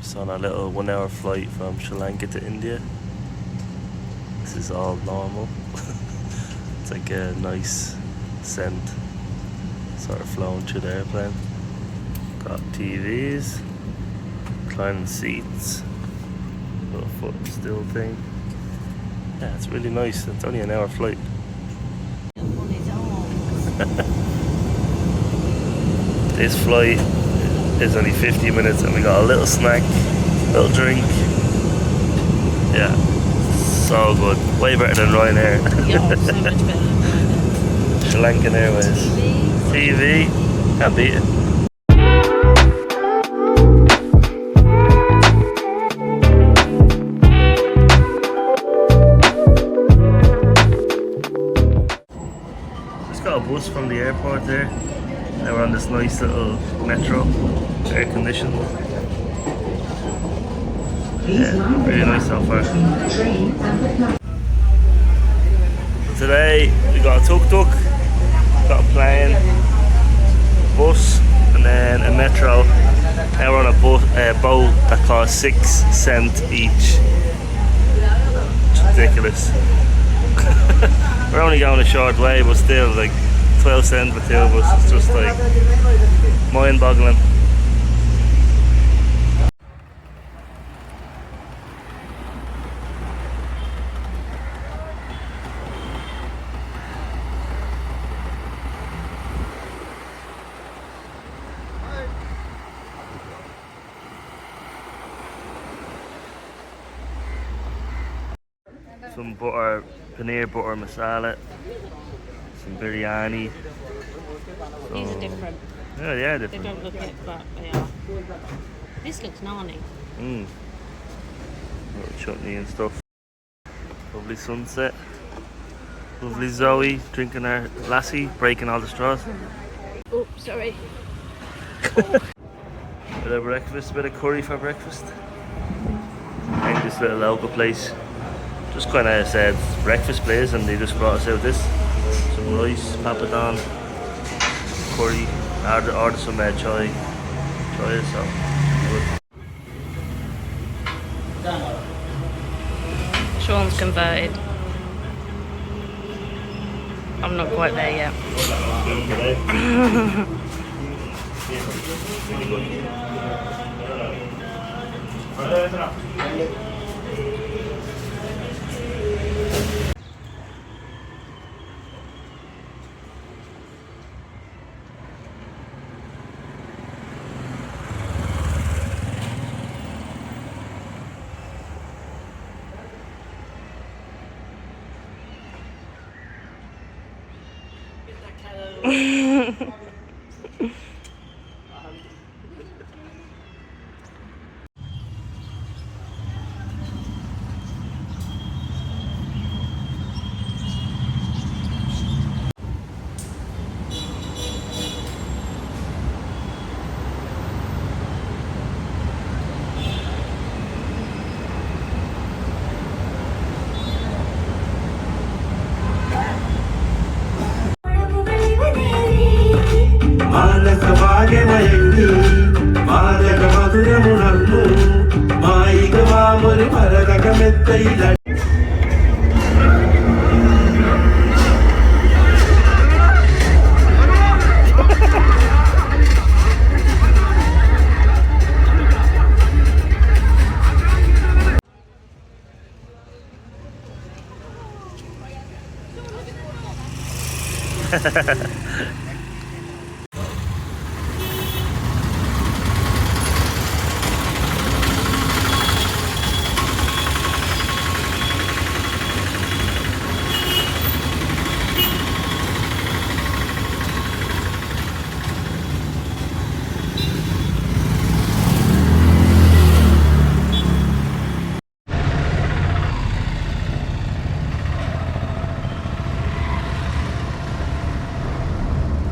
Just on a little 1 hour flight from Sri Lanka to India. This is all normal. It's like a nice scent sort of flowing through the airplane. Got TVs, reclining seats, little footstool thing. Yeah, it's really nice. It's only an hour flight. This flight is only 50 minutes and we got a little snack, little drink. Yeah, so good. Way better than Ryanair. Yeah, so much better than Ryanair. Sri Lankan Airways. TV, can't beat it. Just got a bus from the airport there. Now we're on this nice little metro, air conditioned. Yeah, really nice so far. Today we got a tuk-tuk, got a plane, a bus, and then a metro. Now we're on a boat that costs 6 cents each. It's ridiculous. We're only going a short way, but still, like 12 cents for two of us. It's just like mind-boggling. Some butter, paneer butter masala, some biryani. These are different. Yeah, they are They different. don't look it, but they are. This looks nani. Little chutney and stuff. Lovely sunset. Lovely Zoe drinking her lassi, breaking all the straws. Oh, sorry. Bit of breakfast, bit of curry for breakfast. And this little local place just kind of said breakfast place, and they just brought us out this. Some rice, papadon, curry, ordered some chai, so good. Sean's converted. I'm not quite there yet.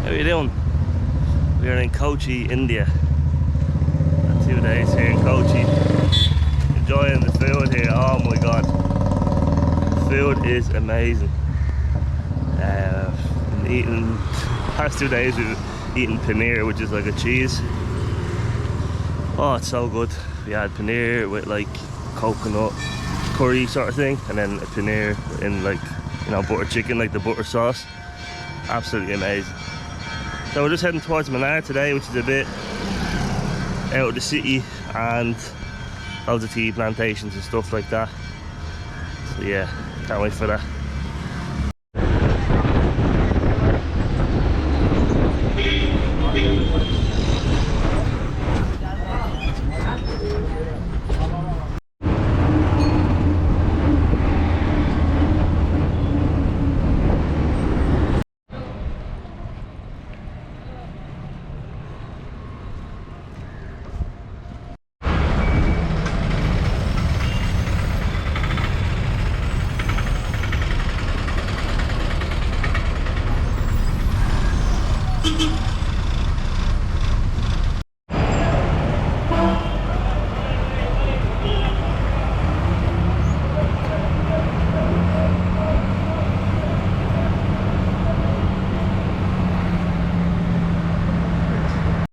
How are you doing? We are in Kochi, India. 2 days here in Kochi. Enjoying the food here. Oh my god. The food is amazing. Eating past 2 days we've eaten paneer, which is like a cheese. Oh, it's so good. We had paneer with like coconut curry sort of thing, and then a paneer in like, you know, butter chicken, like the butter sauce. Absolutely amazing. So we're just heading towards Manar today, which is a bit out of the city, and loads of tea plantations and stuff like that. So yeah, can't wait for that.